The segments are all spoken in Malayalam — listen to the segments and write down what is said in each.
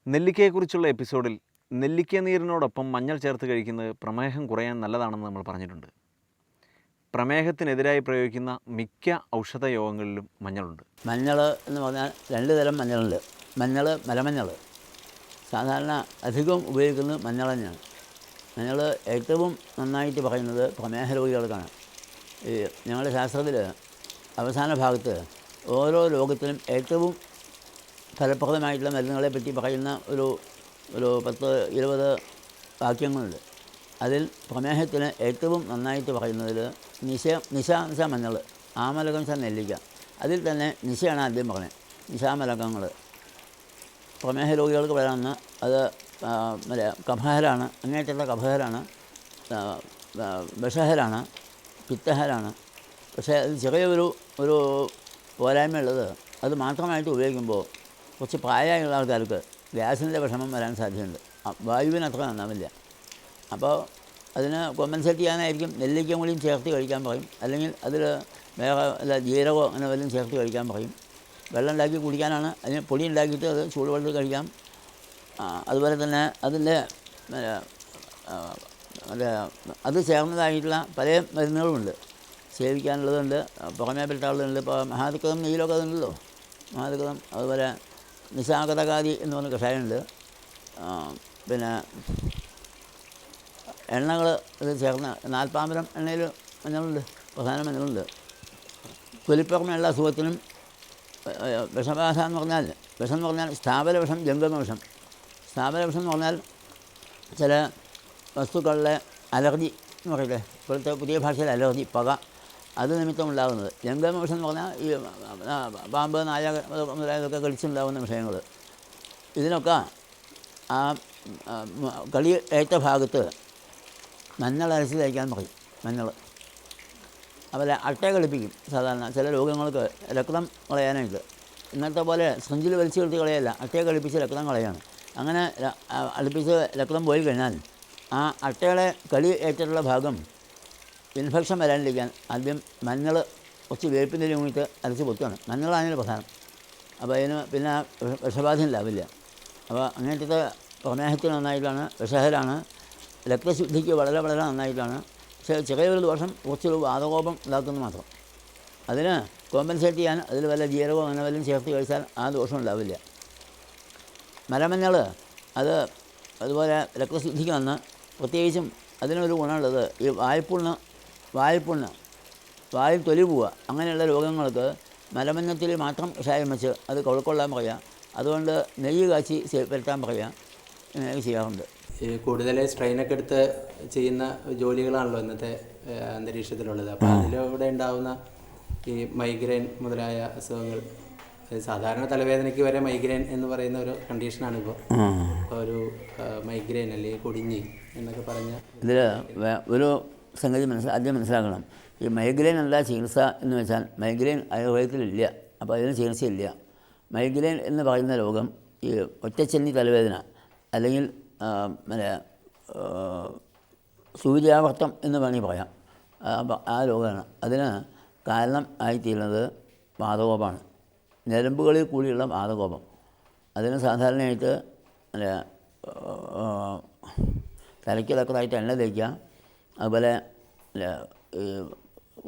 നെല്ലിക്കയെക്കുറിച്ചുള്ള എപ്പിസോഡിൽ നെല്ലിക്ക നീരിനോടൊപ്പം മഞ്ഞൾ ചേർത്ത് കഴിക്കുന്നത് പ്രമേഹം കുറയാൻ നല്ലതാണെന്ന് നമ്മൾ പറഞ്ഞിട്ടുണ്ട്. പ്രമേഹത്തിനെതിരായി പ്രയോഗിക്കുന്ന മിക്ക ഔഷധ യോഗങ്ങളിലും മഞ്ഞളുണ്ട്. മഞ്ഞൾ എന്ന് പറഞ്ഞാൽ രണ്ട് തരം മഞ്ഞളുണ്ട്. മഞ്ഞൾ, മലമഞ്ഞൾ. സാധാരണ അധികം ഉപയോഗിക്കുന്നത് മഞ്ഞൾ തന്നെയാണ്. മഞ്ഞൾ ഏറ്റവും നന്നായിട്ട് പറയുന്നത് പ്രമേഹ രോഗികൾക്കാണ്. ഈ ഞങ്ങളുടെ ശാസ്ത്രത്തിൽ അവസാന ഭാഗത്ത് ഓരോ രോഗത്തിനും ഏറ്റവും ഫലപ്രദമായിട്ടുള്ള മരുന്നുകളെ പറ്റി പറയുന്ന ഒരു 10-20 വാക്യങ്ങളുണ്ട്. അതിൽ പ്രമേഹത്തിന് ഏറ്റവും നന്നായിട്ട് പറയുന്നതിൽ നിശ മഞ്ഞൾ, ആമലകം നെല്ലിക്ക. അതിൽ തന്നെ നിശയാണ് ആദ്യം പറഞ്ഞത്. നിശാമലകങ്ങൾ പ്രമേഹ രോഗികൾക്ക് പറയാമെന്ന്. അത് കഫഹരാണ്, അങ്ങേറ്റത്തെ കഫഹരാണ്, വിഷഹരാണ്, പിത്തഹരാണ്. പക്ഷേ അത് ചെറിയൊരു പോരായ്മയുള്ളത്, അത് മാത്രമായിട്ട് ഉപയോഗിക്കുമ്പോൾ കുറച്ച് പ്രായമായുള്ള ആൾക്കാർക്ക് ഗ്യാസിൻ്റെ വിഷമം വരാൻ സാധ്യതയുണ്ട്. വായുവിന് അത്ര നന്നാവില്ല. അപ്പോൾ അതിന് കോമ്പൻസേറ്റ് ചെയ്യാനായിരിക്കും നെല്ലിക്ക കൂടിയും ചേർത്ത് കഴിക്കാൻ പറയും. അല്ലെങ്കിൽ അതിൽ വേറെ ജീരകമോ അങ്ങനെ വല്ലതും ചേർത്ത് കഴിക്കാൻ പറയും. വെള്ളം ഉണ്ടാക്കി കുടിക്കാനാണ്. അതിന് പൊടി ഉണ്ടാക്കിയിട്ട് അത് ചൂടുവെള്ളത്തിൽ കഴിക്കാം. അതുപോലെ തന്നെ അതിൻ്റെ അത് ചേർന്നതായിട്ടുള്ള പല മരുന്നുകളുമുണ്ട്. സേവിക്കാനുള്ളതുണ്ട്, പുറമേ പെട്ടാളുകളുണ്ട്. ഇപ്പോൾ മഹാതൃക്കം നെയ്യിലൊക്കെ അതുണ്ടല്ലോ, മഹാതൃക്കം. അതുപോലെ നിശാകതകാതി എന്ന് പറഞ്ഞ കഷായമുണ്ട്. പിന്നെ എണ്ണകൾ ഇത് ചേർന്ന് നാൽപ്പാമരം എണ്ണയിൽ മഞ്ഞളുണ്ട്, പ്രധാന മഞ്ഞളുണ്ട്. തൊലിപ്പുറമെയുള്ള അസുഖത്തിനും വിഷബാധ എന്ന് പറഞ്ഞാൽ, വിഷം എന്ന് പറഞ്ഞാൽ സ്ഥാപന വിഷം, ജംഗമ വിഷം. സ്ഥാപന വിഷം എന്ന് പറഞ്ഞാൽ ചില വസ്തുക്കളിലെ അലർജി എന്ന് പറയില്ലേ, ഇപ്പോഴത്തെ പുതിയ ഭാഷയിൽ അലർജി, പക, അത് നിമിത്തം ഉണ്ടാകുന്നത്. ജംഗമ വിഷം എന്ന് പറഞ്ഞാൽ ഈ പാമ്പ്, നായ മുതലായതൊക്കെ കടിച്ചുണ്ടാകുന്ന വിഷയങ്ങൾ. ഇതിനൊക്കെ ആ കളി ഏറ്റ ഭാഗത്ത് മഞ്ഞൾ അരച്ച് തേക്കാൻ പറയും. മഞ്ഞൾ അതുപോലെ അട്ട കളിപ്പിക്കും. സാധാരണ ചില രോഗങ്ങൾക്ക് രക്തം കളയാനായിട്ട്. ഇന്നത്തെ പോലെ സ്രിഞ്ചിൽ വലിച്ചു കെട്ടി കളയല്ല, അട്ടയെ കളിപ്പിച്ച് രക്തം കളയാണ്. അങ്ങനെ അടുപ്പിച്ച് രക്തം പോയി കഴിഞ്ഞാൽ ആ അട്ടയുടെ കളി ഏറ്റിട്ടുള്ള ഭാഗം ഇൻഫെക്ഷൻ വരാണ്ടിരിക്കാൻ ആദ്യം മഞ്ഞൾ കുറച്ച് വേപ്പിൻ്റെ കൂടിയിട്ട് അരച്ച് പൊത്തുകയാണ്. മഞ്ഞളാണ് പ്രധാനം. അപ്പോൾ അതിന് പിന്നെ വിഷബാധ ഉണ്ടാവില്ല. അപ്പോൾ അങ്ങനത്തെ പ്രമേഹത്തിന് നന്നായിട്ടാണ്, വിഷഹരാണ്, രക്തശുദ്ധിക്ക് വളരെ വളരെ നന്നായിട്ടാണ്. പക്ഷേ ചെറിയൊരു ദോഷം, കുറച്ചൊരു വാതകോപം ഉണ്ടാക്കുന്നത് മാത്രം. അതിന് കോമ്പൻസേറ്റ് ചെയ്യാൻ അതിൽ വല്ല ജീരകമോ അങ്ങനെ വല്ലതും ചേർത്ത് കഴിച്ചാൽ ആ ദോഷം ഉണ്ടാവില്ല. മലമഞ്ഞൾ അതുപോലെ രക്തശുദ്ധിക്ക് വന്ന്, പ്രത്യേകിച്ചും അതിനൊരു ഗുണമുള്ളത് ഈ വായ്പുണ്ണ്, വായിൽ തൊലി പോവുക, അങ്ങനെയുള്ള രോഗങ്ങൾക്ക് മലമഞ്ഞത്തിൽ മാത്രം കഷായം വെച്ച് അത് കൊള്ളാൻ പറയുക. അതുകൊണ്ട് നെയ്യ് കാച്ചി പുരട്ടാൻ പറയുക. ഇങ്ങനെയൊക്കെ ചെയ്യാറുണ്ട്. ഈ കൂടുതൽ സ്ട്രെയിനൊക്കെ എടുത്ത് ചെയ്യുന്ന ജോലികളാണല്ലോ ഇന്നത്തെ അന്തരീക്ഷത്തിലുള്ളത്. അപ്പോൾ അതിലൂടെ ഉണ്ടാകുന്ന ഈ മൈഗ്രെയിൻ മുതലായ അസുഖങ്ങൾ, സാധാരണ തലവേദനയ്ക്ക് വരെ മൈഗ്രെയിൻ എന്ന് പറയുന്ന ഒരു കണ്ടീഷനാണിപ്പോൾ. ഒരു മൈഗ്രെയിൻ അല്ലെങ്കിൽ കൊടിഞ്ഞി എന്നൊക്കെ പറഞ്ഞ ഇതിൽ ഒരു സംഗതി ആദ്യം മനസ്സിലാക്കണം. ഈ മൈഗ്രെയിൻ എന്താ ചികിത്സ എന്ന് വെച്ചാൽ, മൈഗ്രെയിൻ ആയുർവേദത്തിലില്ല. അപ്പോൾ അതിന് ചികിത്സയില്ല. മൈഗ്രെയിൻ എന്ന് പറയുന്ന രോഗം ഈ ഒറ്റച്ചെന്നി തലവേദന, അല്ലെങ്കിൽ സൂര്യാവർത്തം എന്ന് വേണമെങ്കിൽ പറയാം, ആ രോഗമാണ്. അതിന് കാരണം ആയിത്തീരുന്നത് വാതകോപമാണ്. ഞരമ്പുകളിൽ കൂടിയുള്ള വാതകോപം. അതിന് സാധാരണയായിട്ട് തലയ്ക്കിടക്കറായിട്ട് എണ്ണ തേക്കുക. അതുപോലെ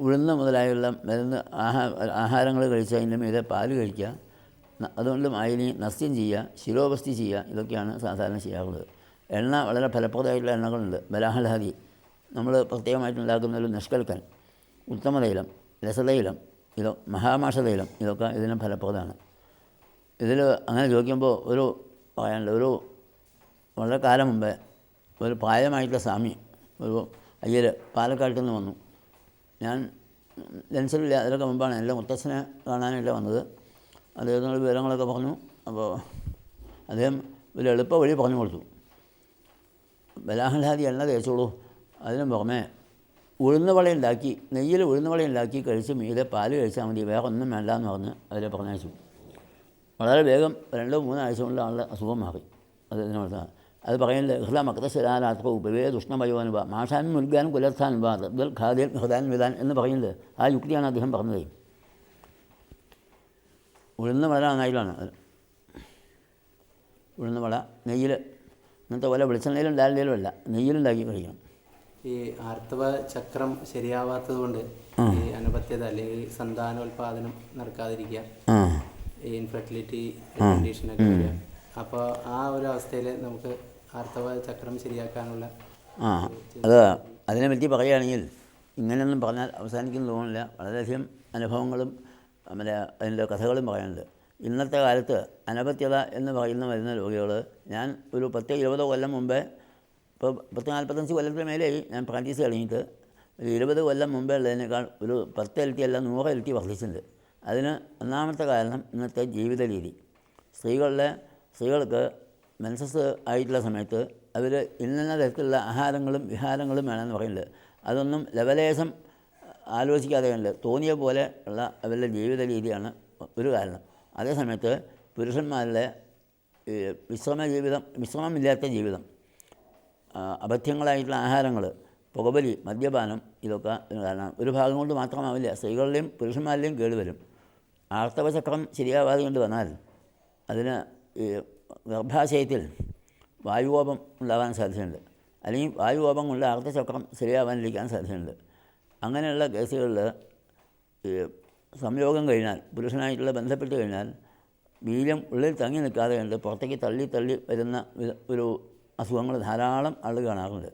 ഉഴുന്ന് മുതലായുള്ള മരുന്ന് ആഹാരങ്ങൾ കഴിച്ച് അതിൻ്റെ മീതെ പാല് കഴിക്കുക. അതുകൊണ്ട് മാലിന്യ നസ്യം ചെയ്യുക, ശിരോപസ്തി ചെയ്യുക. ഇതൊക്കെയാണ് സാധാരണ ചെയ്യാറുള്ളത്. എണ്ണ വളരെ ഫലപ്രദമായിട്ടുള്ള എണ്ണകളുണ്ട്. ബലാഹലാദി, നമ്മൾ പ്രത്യേകമായിട്ടുണ്ടാക്കുന്ന ഒരു നിഷ്കൽക്കൻ, ഉത്തമതൈലം, രസതൈലം, മഹാമാഷതൈലം, ഇതൊക്കെ ഇതിന് ഫലപ്രദമാണ്. ഇതിൽ അങ്ങനെ ചോദിക്കുമ്പോൾ ഒരു വളരെ കാലം മുമ്പേ ഒരു പ്രായമായിട്ടുള്ള സ്വാമി, ഒരു അയ്യർ പാലക്കാട്ടിൽ നിന്ന് വന്നു. ഞാൻ ജനിച്ചിട്ടില്ല, അതിലൊക്കെ മുമ്പാണ്. എൻ്റെ മുത്തച്ഛനെ കാണാനായിട്ട് വന്നത്. അദ്ദേഹത്തിനുള്ള വിവരങ്ങളൊക്കെ പറഞ്ഞു. അപ്പോൾ അദ്ദേഹം ഒരു എളുപ്പ വഴി പറഞ്ഞു കൊടുത്തു. ബലാഹലാദി എണ്ണ തേച്ചോളൂ, അതിന് പുറമെ ഉഴുന്നുവളയുണ്ടാക്കി, നെയ്യിൽ ഉഴുന്നുവളയുണ്ടാക്കി കഴിച്ച് മീതെ പാല് കഴിച്ചാൽ മതി, വേറെ ഒന്നും വേണ്ട എന്ന് പറഞ്ഞ് അതിലെ പറഞ്ഞയച്ചു. വളരെ വേഗം 2-3 ആഴ്ച കൊണ്ട് ആളുടെ അസുഖം മാറി. അതിനോട് അത് പറയുന്നത് ഹൃദമക്തശരാലാത്ര ഉപവേ ദുഷ്ണമയോനുവ മാഷാൻ മുൽഗാൻ കുലർത്ഥാൻ വാദൽ ഖാദിൽ ഹൃദാൻ വിധാൻ എന്ന് പറയുന്നത് ആ യുക്തിയാണ് അദ്ദേഹം പറഞ്ഞത്. ഉഴുന്ന് വളരെ നന്നായിട്ടാണ്. ഉഴുന്ന വട നെയ്യിൽ, ഇന്നത്തെ പോലെ വെളിച്ചെണ്ണയിലും ഡാൽഡയിലും അല്ല, നെയ്യിലുണ്ടാക്കി കഴിക്കണം. ഈ ആർത്തവ ചക്രം ശരിയാവാത്തത് കൊണ്ട് ഈ അനപത്യത അല്ലെങ്കിൽ സന്താനോൽപാദനം നടക്കാതിരിക്കുക, ഈ ഇൻഫെർട്ടിലിറ്റി കണ്ടീഷനൊക്കെ വരിക. അപ്പോൾ ആ ഒരു അവസ്ഥയിൽ നമുക്ക് ആർത്തവ ചക്രം ശരിയാക്കാനുള്ള അത് അതിനെപ്പറ്റി പറയുകയാണെങ്കിൽ ഇങ്ങനെയൊന്നും പറഞ്ഞാൽ അവസാനിക്കുന്നു തോന്നില്ല. വളരെയധികം അനുഭവങ്ങളും അതിൻ്റെ കഥകളും പറയാനുണ്ട്. ഇന്നത്തെ കാലത്ത് അനപത്യത എന്ന് വരുന്ന രോഗികൾ, ഞാൻ ഒരു 10-20 കൊല്ലം മുമ്പേ, ഇപ്പോൾ 40-45 കൊല്ലത്തിന് മേലെയായി ഞാൻ പ്രാക്ടീസ് കഴിഞ്ഞിട്ട്, ഒരു 20 കൊല്ലം മുമ്പേ ഉള്ളതിനേക്കാൾ ഒരു 10 ഇരട്ടി അല്ല 100 ഇരട്ടി വർദ്ധിച്ചിട്ടുണ്ട്. അതിന് ഒന്നാമത്തെ കാരണം ഇന്നത്തെ ജീവിത രീതി. സ്ത്രീകൾക്ക് മെൻസസ് ആയിട്ടുള്ള സമയത്ത് അവർ ഇന്ന തരത്തിലുള്ള ആഹാരങ്ങളും വിഹാരങ്ങളും വേണമെന്ന് പറയുന്നത്, അതൊന്നും ലെവലേശം ആലോചിക്കാതെ ഉണ്ട്, തോന്നിയ പോലെ ഉള്ള അവരുടെ ജീവിത രീതിയാണ് ഒരു കാരണം. അതേസമയത്ത് പുരുഷന്മാരുടെ വിശ്രമമില്ലാത്ത ജീവിതം, അപഥ്യങ്ങളായിട്ടുള്ള ആഹാരങ്ങൾ, പുകവലി, മദ്യപാനം, ഇതൊക്കെ കാരണമാണ്. ഒരു ഭാഗം കൊണ്ട് മാത്രമാവില്ല, സ്ത്രീകളുടെയും പുരുഷന്മാരുടെയും കേടുവരും. ആർത്തവചക്രം ശരിയാവാതെ കൊണ്ട് വന്നാൽ അതിന് ഗർഭാശയത്തിൽ വായുകോപം ഉണ്ടാകാൻ സാധ്യതയുണ്ട്, അല്ലെങ്കിൽ വായുകോപം കൊണ്ട് ആർത്തവചക്രം ശരിയാവാനിരിക്കാൻ സാധ്യതയുണ്ട്. അങ്ങനെയുള്ള കേസുകളിൽ സംയോഗം കഴിഞ്ഞാൽ, പുരുഷനായിട്ടുള്ള ബന്ധപ്പെട്ട് കഴിഞ്ഞാൽ വീര്യം ഉള്ളിൽ തങ്ങി നിൽക്കാതെ കണ്ട് പുറത്തേക്ക് തള്ളി വരുന്ന ഒരു അസുഖങ്ങൾ ധാരാളം ആളുകൾ കാണാറുണ്ട്.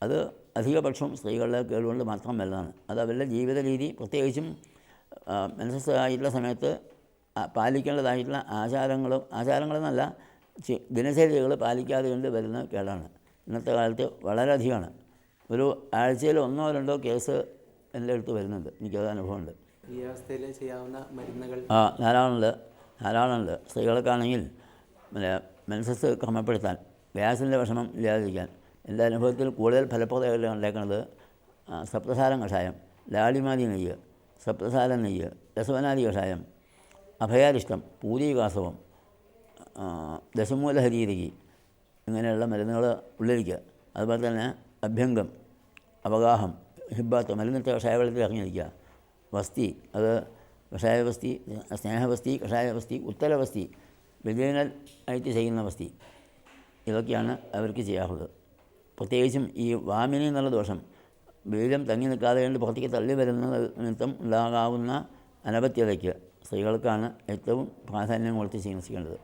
അത് അധികപക്ഷം സ്ത്രീകളുടെ കേടുകൊണ്ട് മാത്രം വരുന്നതാണ്. അത് അവരുടെ ജീവിത രീതി, പ്രത്യേകിച്ചും മെൻസസ് ആയിട്ടുള്ള സമയത്ത് പാലിക്കേണ്ടതായിട്ടുള്ള ആചാരങ്ങളെന്നല്ല, ദിനചര്യകൾ പാലിക്കാതെ കൊണ്ട് വരുന്ന കേടാണ്. ഇന്നത്തെ കാലത്ത് വളരെയധികമാണ്. ഒരു ആഴ്ചയിൽ 1-2 കേസ് എൻ്റെ അടുത്ത് വരുന്നുണ്ട്, എനിക്കത് അനുഭവമുണ്ട്. ഈ അവസ്ഥയിൽ ചെയ്യാവുന്ന മരുന്നുകൾ ധാരാളമുണ്ട്. സ്ത്രീകൾക്കാണെങ്കിൽ മെൻസസ് ക്രമപ്പെടുത്താൻ, ഗ്യാസിൻ്റെ വിഷമം ഇല്ലാതിരിക്കാൻ എൻ്റെ അനുഭവത്തിൽ കൂടുതൽ ഫലപ്രദമായിട്ട് ഉണ്ടാക്കുന്നത് സപ്തസാരം കഷായം, ലാളിമാതി നെയ്യ്, സപ്തസാരം നെയ്യ്, രസവനാദി കഷായം, അഭയാരിഷ്ടം, പൂരീകാസവം, ദശമൂലഹരീതികി, ഇങ്ങനെയുള്ള മരുന്നുകൾ ഉള്ളിരിക്കുക. അതുപോലെ തന്നെ അഭ്യംഗം, അവഗാഹം, ഹിബാത്ത്, മരുന്നിട്ട് കഷായവെള്ളത്തിൽ ഇറങ്ങിയിരിക്കുക. വസ്തി, അത് കഷായവസ്തി, സ്നേഹവസ്തി, കഷായവസ്തി, ഉത്തരവസ്തി, വിജയനൽ ആയിട്ട് ചെയ്യുന്ന വസ്തി, ഇതൊക്കെയാണ് അവർക്ക് ചെയ്യാറുള്ളത്. പ്രത്യേകിച്ചും ഈ വാമിനി എന്നുള്ള ദോഷം, വീര്യം തങ്ങി നിൽക്കാതെ കൊണ്ട് പുറത്തേക്ക് തള്ളി വരുന്ന നിമിത്തം ഉണ്ടാകാവുന്ന അനപത്യതയ്ക്ക് സ്ത്രീകൾക്കാണ് ഏറ്റവും പ്രാധാന്യം കൊടുത്ത് ചികിത്സിക്കേണ്ടത്.